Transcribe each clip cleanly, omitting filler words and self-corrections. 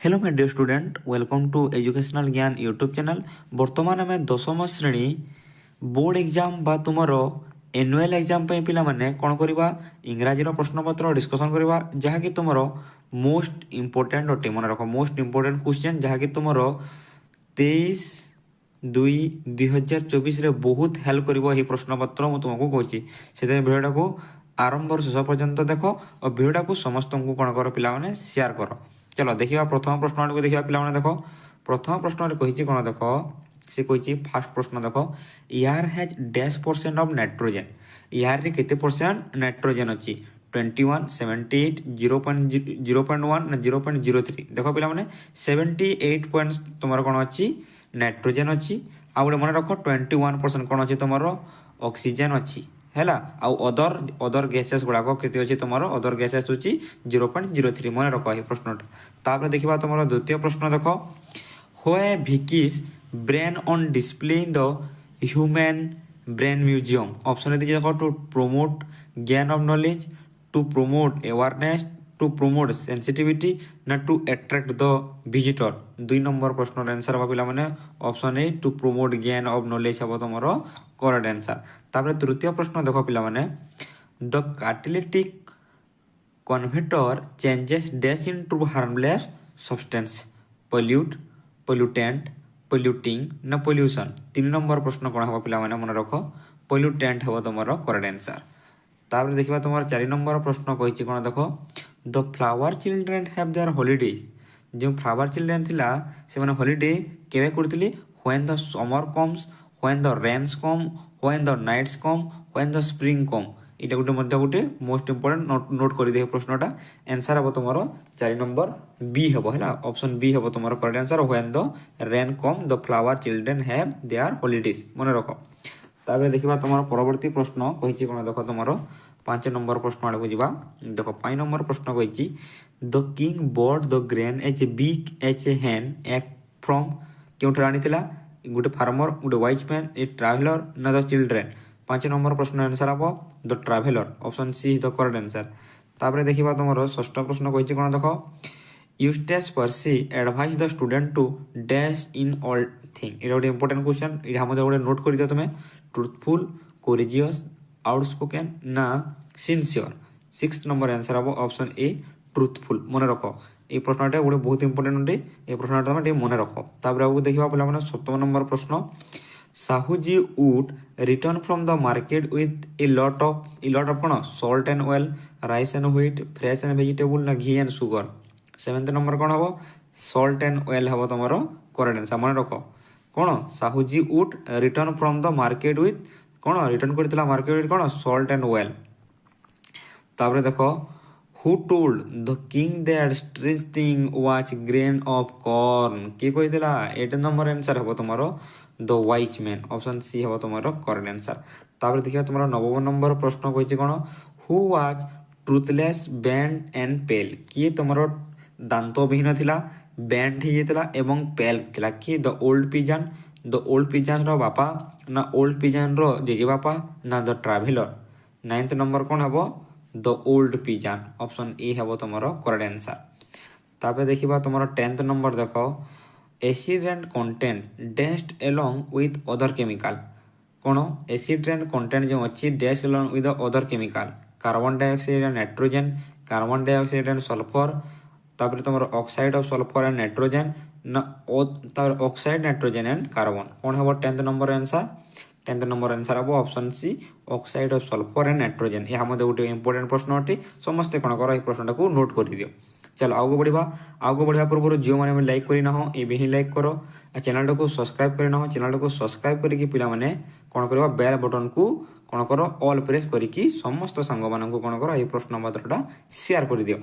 Hello my dear student welcome to educational Gyan YouTube channel. बर्तमान आम दशम श्रेणी बोर्ड एग्जाम बा तुमर एनुअल एग्जाम पे पिला माने कोन करबा इंग्राजी रो प्रश्न पत्र डिस्कशन करबा जहाकी तुमर मोस्ट इंपोर्टेंट अटे। मन रख मोस्ट इंपोर्टेंट क्वेश्चन जहाकी तुमर 23/2/2024 रे बहुत हेल्प करिवो एही प्रश्न पत्र मु तुमको कहूची। सेते भिडियोटा को आरंभ शेष पर्यंत देख और भिडियोटा को समस्त को कोन कर पिला माने शेयर करो। चलो देखिए प्रथम प्रश्न को देखिए पिला माने देखो प्रथम प्रश्न रे कहिची कोन देखो से कहिची फर्स्ट प्रश्न देखो air has -% of nitrogen. Air रे केते परसेंट नाइट्रोजन अछि 21 78 0.1 ना 0.03 देखो पिला माने 78 पॉइंट तुमर कोन अछि नाइट्रोजन अछि आ गुडे मन रखो 21% कोन अछि तुमर ऑक्सीजन अछि हैला आउ अदर गैसेस गुडा को केते अछि तुमरो अदर गैसेस अछि 0.03 मन रखो हे प्रश्नटा। तापर देखिबा तुमरो द्वितीय प्रश्न देखो होए भिकिस brain on display in the human brain museum. Option दीजिए देखो to promote gain of knowledge, to promote awareness, to promote sensitivity ना to attract the visitor. 2 number प्रश्न आंसर हबा पिला माने option A to promote gain of knowledge हबो तुमरो correct answer. तापर तृतीय प्रश्न देखो पिला माने the catalytic converter changes dash into harmless substance pollute pollutant polluting ना पोल्यूशन। 3 नंबर प्रश्न कोन हबा पिला माने मन रखो पोल्यूटेंट हबो तुमरो करेक्ट आंसर। तापर देखिबा तुमर 4 नंबर प्रश्न कहिची कोन देखो the flower children have their holiday. जो फ्लावर चिल्ड्रेन थिला से माने हॉलिडे केबे करथिली when the summer comes, when the rains come, when the nights come, when the spring come. इटा गुटे मध्य गुटे मोस्ट इंपोर्टेंट नोट करि दे प्रश्नटा आंसर हबो तुमरो 4 नंबर बी हबो हैला ऑप्शन बी हबो तुमरो correct answer when the rain come the flower children have their holidays मन रखो। ताबे देखिबा तुमरो परवर्ती प्रश्न कहिची कोन देखो तुमरो 5 नंबर प्रश्न आडको जिबा देखो 5 नंबर प्रश्न कहिची the king bought the grain एच बिग एच हैन एक फ्रॉम केउठर आनितिला गुटे फार्मर गुटे वाइज मैन ए ट्रैवलर ना द चिल्ड्रेन। 5 नंबर प्रश्न आंसर हबो the traveller option C is the correct answer. तापर देखिबा तुमरो षष्ठ प्रश्न कहिची कोन देखो Eustace Percy advise the student to dash in all thing. इटा गुटे इंपोर्टेंट क्वेश्चन इटा हम गुटे नोट करि दियो तमे ट्रूथफुल कोरेजियस आउटस्पोकन ना सिंसियर। 6 नंबर आंसर हबो ऑप्शन ए ट्रूथफुल मन रखो। ए प्रश्नटा गुटे बहुत इंपोर्टेंट उंडे ए प्रश्नटा तमे मन रखो। तापर आगु देखिबा पिला माने 7 नंबर प्रश्न साहुजी would return from the market with a lot of cone salt and oil, rice and wheat, fresh and vegetable ना घी and sugar। 7th नंबर कोन हबो salt and oil हबो तमरो करेक्ट आंसर मन रखो। कोन Sahuji would return from the market with कोन return करथिला मार्केट with कोन salt and oil। तापर देखो who told the king that strange thing was grain of corn के कहितला 8 नंबर आंसर हबो तमरो the wise man option C हबो तमरो करेक्ट आंसर। तापर देखिबा तमरो 9 नंबर प्रश्न कहिची कोन who was toothless bent and pale के तमरो दांत विहीन थिला बैंड ही जेतला एवं पेल थिला कि द ओल्ड पिजन रो बापा ना ओल्ड पिजन रो जेजे बापा ना द ट्रैवलर। 9th नंबर कोन हबो the old pigeon option A हबो तमरो करेक्ट आंसर। तापर देखिबा तमरो 10th नंबर देखो acid and content dashed along with other chemical कोन एसिड एंड कंटेंट जो अछि dash along with other chemical carbon dioxide and nitrogen, carbon dioxide and sulphur. तापर तमरो oxide of sulphur and nitrogen ना तापर oxide nitrogen and carbon कोन हबो 10th number answer. 10th number answer हबो option C oxide of sulphur and nitrogen. या हम गुटे important प्रश्न अटे समस्त कोन करो ए प्रश्नटा को नोट करि दियो। चलो आगो बढ़िबा पूर्व जो माने लाइक करि ना हो ए भी लाइक करो आ चैनल को सब्सक्राइब करि ना हो चैनल को सब्सक्राइब करिकि पिला माने कोन करबा बेल बटन को कोन करो ऑल प्रेस करिकि समस्त संग मानन को कोन करो ए प्रश्न पत्रटा शेयर करि दियो।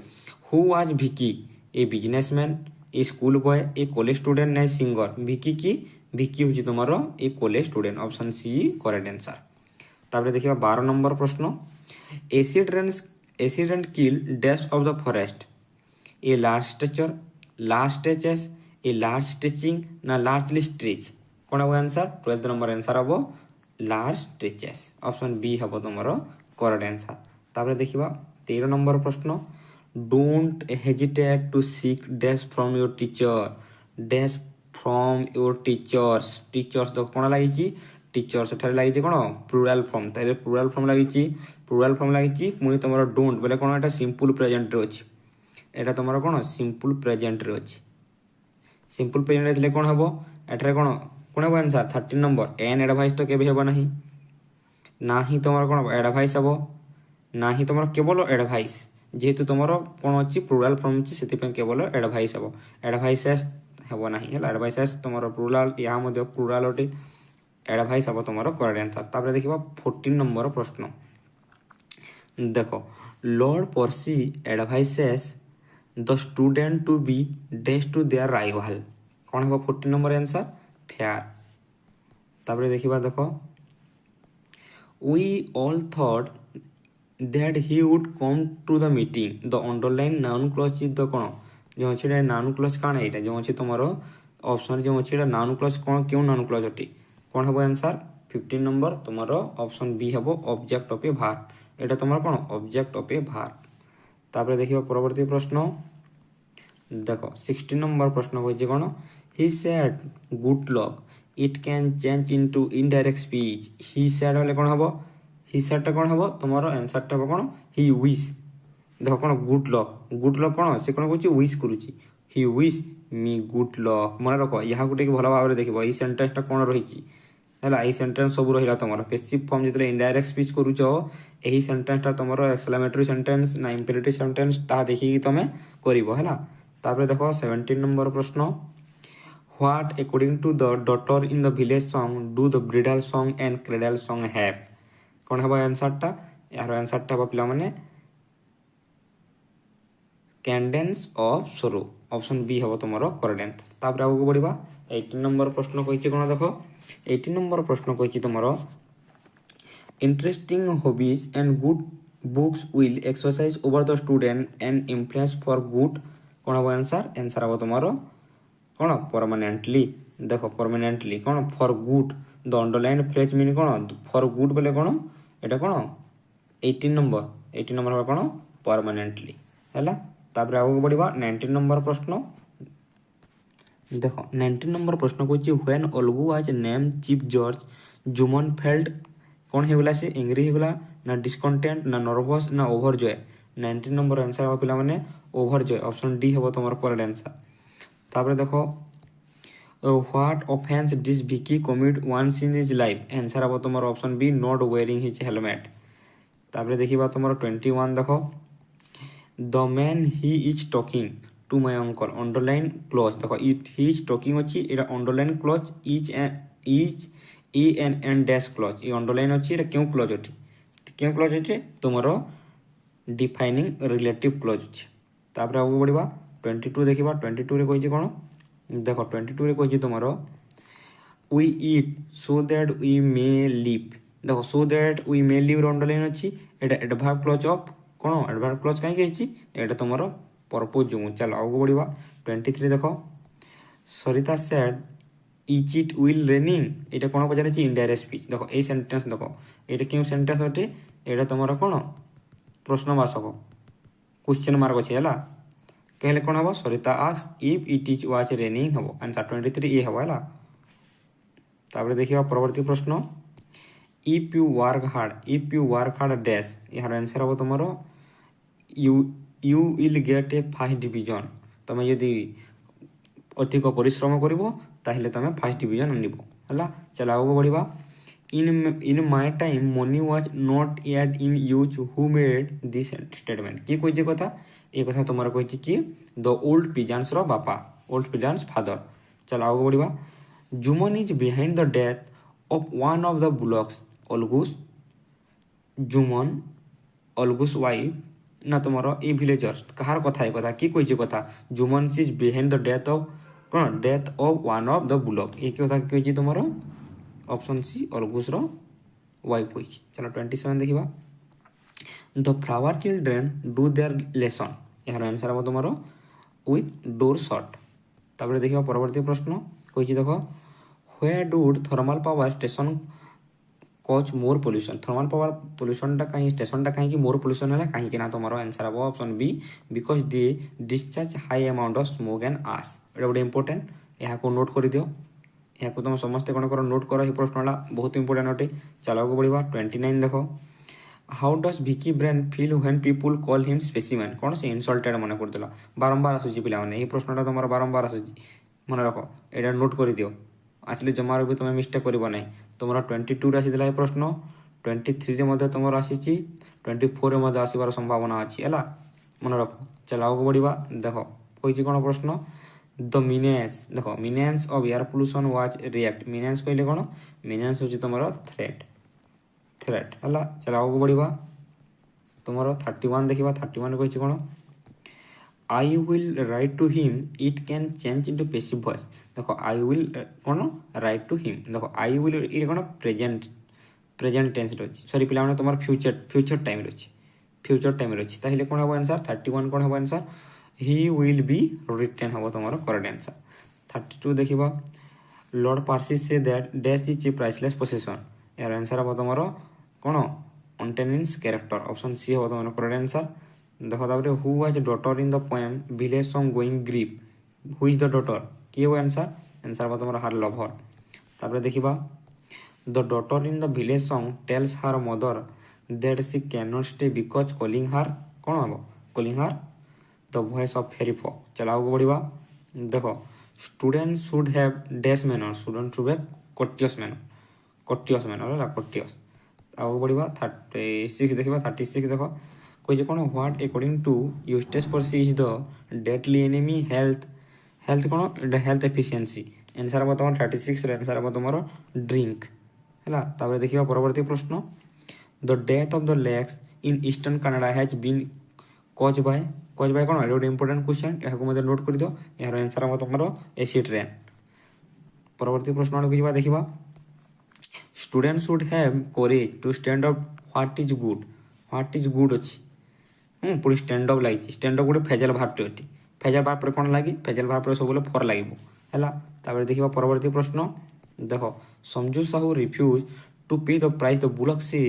Who was Bhiki a businessman, a school boy, a college student ना सिंगर। भिकी होची तुम्हारो a college student option C correct answer. तापर देखिबा 12 नंबर प्रश्न acid and kill dash of the forest a large structure, large stretches, a large stretching ना largely stretch कोन हबो आंसर। 12th नंबर आंसर हबो लार्ज स्ट्रेचेस ऑप्शन बी हबो तुम्हारो करेक्ट आंसर। तापर देखिबा 13 नंबर प्रश्न don't hesitate to seek dash from your teacher dash from your teachers teachers देख कौन लगी टीचर्स एठारे लगी कौन प्लुराल फॉर्म ताले प्लुराल फॉर्म लगी पुणी तुम डोंट बोले कौन एटा सिंपल प्रेजेंट रे अछि एटा तुम कौन सिंपल प्रेजेंट रे अछि सिंपल प्रेजेंट रे कौन हम एठारे कौन कौन हम आंसर 13 नंबर एन एडवाइस तो केबे हेबो नहीं ना ही तुम कौन एडवाइस हम ना ही तुम केवल एडवाइस जेहेतु तुम कौन अच्छी प्लुराल फॉर्म अच्छी से केवल एडवाइस हम एडवाइसेस हेबो नहीं है एडवाइसेस तुम प्लुराल यहाँ मध्य प्लुराल अटे एडवाइस हम तुम करेक्ट आंसर तापर देखिबा 14 नंबर प्रश्न देख Lord Percy advises the student to be just to their rival कौन हम 14 नंबर आंसर फेयर तापर देखिबा देख we all thought that he would come to the meeting the underline noun clause is the कौन जो अच्छे नाउन क्लॉज काण एटा जो अच्छे तुम ऑप्शन जो अच्छे नाउन क्लॉज कौन क्यों नाउन क्लॉज अटे कौन हम आंसर 15 नंबर तुम ऑप्शन बी हम ऑब्जेक्ट ऑफ ए भार्ब एटा तुम कौन ऑब्जेक्ट ऑफ ए भार्ब तापर देखिबा परवर्ती प्रश्न देख 16 नंबर प्रश्न कहछि कौन he said good luck it can change into indirect speech he said वाले कौन हम ही सेड टा कौन हम तुम आंसर टा कौन ही विश देख कौन गुड लक कौन से कौन कहछि विश करूछि ही विश मी गुड लक मन रख यहाँ गोटे भल भाव देखो ये सेंटेंस टा कौन रही है ये सेंटेंस सब रहा तुम पैसिव फॉर्म जो इनडायरेक्ट स्पीच करुच यही सेंटेंस टा तुम एक्सक्लेमेटरी सेंटेंस ना इंपेरेटिव सेंटेंस ता देखिए तुम कर देख 17 नंबर प्रश्न what according to the daughter in the village song do the bridal song and cradle song have कौन हम आंसर टा यार आंसर टा पिला माने cadence of sorrow option B हम तुम करेक्ट आंसर तापर आगु बढ़िबा 18 नंबर प्रश्न कहिछि कोन देखो 18 नंबर प्रश्न कहिछि तुमर interesting hobbies and good books will exercise over the student and influence for good कौन हम आंसर हम तुमर कौन परमानेंटली देख परमानेंटली कौन for good the underline phrase mean कौन फॉर गुड बोले कौन एटा कौन 18 नंबर कौन परमानेंटली है तापर आगू बढ़िबा 19 नंबर प्रश्न देख 19 नंबर प्रश्न कहछि व्हेन ओल्गू वाज नेम चीफ जज जुमन फेल्ट कौन हेगला से एंग्री हेगला ना डिस्कंटेंट ना नर्वस ना ओवरजॉय 19 नंबर आंसर हम पिला माने ओवरजॉय ऑप्शन डी हेबो तमर करेक्ट आंसर तापर देखो what offence did Vicky commit once in his life answer हम तमर option B not wearing his helmet तापर देखिबा तमर 21 देखो the man he is talking to my uncle underline clause देखो इट ही इज टॉकिंग अछि एटा underline clause is E N N dash clause ये अंडरलाइन अछि एटा क्यों क्लॉज अछि तुमरो डिफाइनिंग रिलेटिव क्लॉज अछि तापर आगु बढ़िबा 22 देखिबा 22 रे कहछि कोन देखो 22 रे कहछि तुमरो we eat so that we may live देखो so that we may live underline अछि एटा एडवर्ब क्लॉज ऑफ कौन एडवर्ब क्लॉज कहीं कही एटा तुम पर्पज जो चलो आगू बढ़िबा 23 देखो Sarita said is it will raining एटा कौन पचारे इनडायरेक्ट स्पीच देखो ए सेंटेंस देखो एटा क्यों सेंटेंस अटे एटा तुम कौन प्रश्नवाचक क्वेश्चन मार्क अच्छे है कहले कौन हम Sarita ask if it is was raining हम आंसर 23 ये हम है तापर देखिबा परवर्ती प्रश्न if you work hard dash यार आंसर हम तुम you will get a first division तुम यदि अधिक परिश्रम करिवो ताहले तुम फर्स्ट डिवीजन आनिबो हला चल आगो बढ़िबा in my time money was not yet in use who made this statement की कोइ जे कथा ए कथा तुमरा कहछि कि द ओल्ड पिजन्स रो बापा ओल्ड पिजन्स फादर चल आगो बढ़िबा Jumman is behind the death of one of the bullocks Algu's Jumman Algu's wife ना तुम ए विलेजर्स कहार कथा ए कथा की कही कथा Jumman is behind the death of कौन death of one of the bullock ये कथा कही तुम ऑप्शन सी अलगुस रो वाइफ कही चलो 27 देखिबा the flower children do their lesson यार आंसर हम तुम विथ डोर शट तापर देखिबा परवर्ती प्रश्न कही देखो where do thermal power station कज मोर पोल्यूशन थर्माल पावर पोल्यूशनटा कहीं स्टेशनटा कहीं मोर पोल्यूशन है कहीं ना तुम आंसर हम option B because they discharge high amount of smoke and ash एटा गोटे इंपोर्टेंट यहाँ नोट कर दियो यहाँ तुम समस्ते कौन कर नोट कर प्रश्नटा बहुत इंपोर्टेंट अटे चलो आगे बढ़ा 29 देख how does Vicky brain feel when people call him specimen कौन से इनसल्टेड मन कर बारंबार आसूसी पे प्रश्नटा तुम बारंबार आसूसी मन रख ये नोट कर दियो आसले जमार भी तुम मिस्टेक कर ना तुम 22 आसी प्रश्न 23 तुम आसी 24 आसबार संभावना अच्छी है मन रख चल आगे बढ़ा देख कही कौन प्रश्न द मीनेंस देख menace of air pollution was react menace कहले कौन मीनेंस हूँ तुम थ्रेट थ्रेट है चल आगे बढ़ा तुम 31 देखा 31 कही कौन I will write to him it can change into passive voice देखो आई विल कौन राइट टू हिम देखो आई विल ये कौन प्रेजेंट प्रेजेंट टेंस रही सॉरी पिला तुम फ्यूचर टाइम रही फ्यूचर टाइम रही ताहले कौन हम आंसर 31 कौन हम answer he will be written हम तुम करेक्ट आंसर 32 देखा Lord Percy says that dash is a priceless possession यार आंसर हम तुम कौन अनटेनिंस कैरेक्टर ऑप्शन सी हम तुम करेक्ट आंसर देखो तापर who was daughter in the poem village song going grip who is the daughter किए वो आंसर आंसर हम तुम हार लभर तापर देखा the daughter in the village song tells her mother that she can not stay because calling her कौन हम calling her the voice of fairy folk चल आगे बढ़ा देखो student should have dash manner student should have courteous manner है courteous आगे बढ़ा 36 देखा 36 देख कही कौन what according to Eustace Percy is the deadly enemy health health कौन हेल्थ एफिशिएंसी आंसर हम तुम 36 आंसर हम तुम ड्रिंक है देखा परवर्ती प्रश्न the death of the lakes in eastern Canada has been caused by कौन ये गोटे इंपोर्टेंट क्वेश्चन यहाँ नोट कर दियो यार आंसर हम तुम एसिड रेन परवर्ती प्रश्न देखा student should have courage to stand up what is good अच्छी पूरी स्टैंड अप लगी स्टैंड अप गोटे फेजल भार्टे अच्छी फेजल भार पर कौन लगे फेजल भार पर सब फर लगे देखा परवर्ती प्रश्न देख समझू साहू रिफ्यूज टू पे the price the bullock say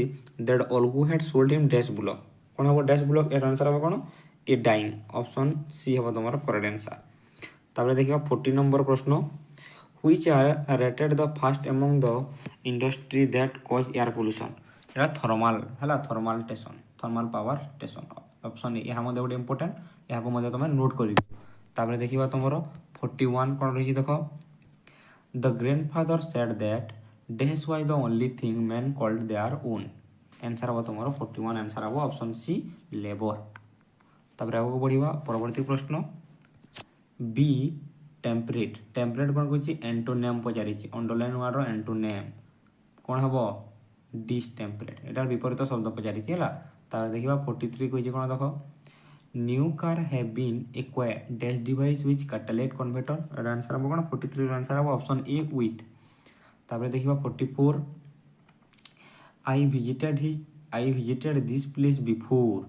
that Algu had sold him dash bullock कौन हम डैश बुलक यार आंसर हम कौन ए डाइंग ऑप्शन सी हम तुम करेक्ट आंसर देखा 40 नंबर प्रश्न which are rated the fast among the industry that cause air pollution ये थर्माल है thermal station thermal power station option यहाँ गोटे इंपोर्टेंट यहाँ तुम नोट कर देखा तुम 41 कौन रही देख the grandfather said that dash was the only thing man called their own answer हम तुम 41 आंसर हम ऑप्शन सी लेबर तापर आगे बढ़ा परवर्ती प्रश्न बी टेम्परेट टेम्परेट कौन कह एंटोनेम पचारि अंडरलाइन वार्ड एंटोनेम कौन हम डिस्टेम्परेट यार विपरीत शब्द पचारि देखा 43 कही कौन देख new car have been acquired dash device which catalytic converter answer हम कौन 43 आंसर हम ऑप्शन ए विथ तापर देखा 44 I visited this place before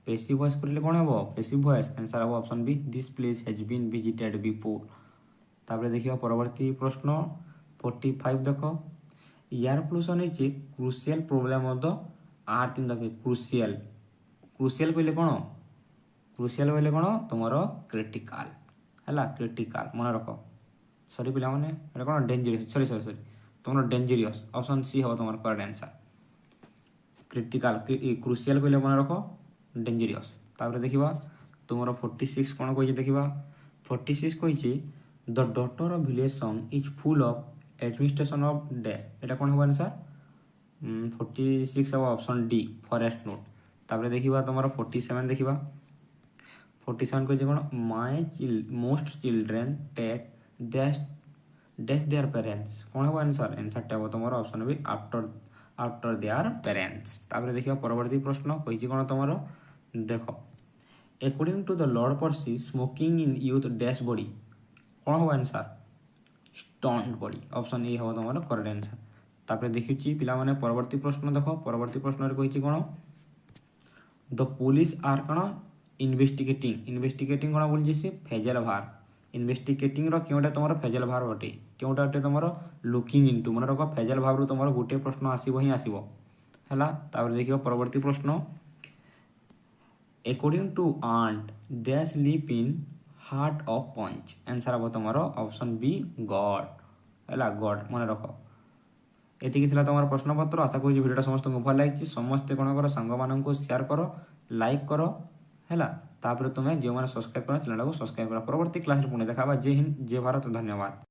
passive voice करले कौन हम पैसिव वॉइस आंसर हम option B this place has been visited before तापर देखा परवर्ती प्रश्न 45 देख air pollution is a crucial problem of the earth in the crucial crucial कहले कौन तुम क्रिटिकल है क्रिटिकल मन रख सॉरी पिला माने एटा कौन डेंजरियस सॉरी तुम डेंजरियस ऑप्शन सी हम तुम करेक्ट आंसर क्रिटिकल क्रुशियल कहले मन रख डेंजरियस तापर देखा तुम 46 कौन कही देखा 46 कही the daughter of village song is full of administration of dash एटा कौन हम आंसर 46 हम ऑप्शन डी फॉरेस्ट नोट तापर देखा तुम 47 देखा 47 कही कौन my most children take dash their parents कौन हम आंसर आंसर हम तुम option B after their parents तापर देखा परवर्ती प्रश्न कही कौन तुम देख according to the Lord Percy smoking in youth dash body कौन हम answer stoned body option A हम तुम करेक्ट आंसर तापर देखी पिला माने परवर्ती प्रश्न देख परवर्ती प्रश्न कही कौन द पुलिस आर कौन इन्वेस्टिगेटिंग कौन बोली से फेजल भार इन्वेस्टिगेटिंग केउटा तुम फेजल भाव अटे केउटा अटे तुम लुकिंग इनटू मन रख फेजल भाव तुम गोटे प्रश्न आसो ही आसो है। देखिए परवर्ती प्रश्न according to aunt dash live in heart of punch answer हम तुम ऑप्शन बी गॉड है गॉड मन रख। एतिकी तुम प्रश्नपत्र आशा करूँ भिडियो समस्त भल लगी समस्ते कौन कर सांग मान शेयर कर लाइक कर है तापर तुम्हें जो मैंने सब्सक्राइब कर चैनल को सब्सक्राइब कर। परवर्ती क्लास पुणी देखा जय हिंद जय भारत धन्यवाद।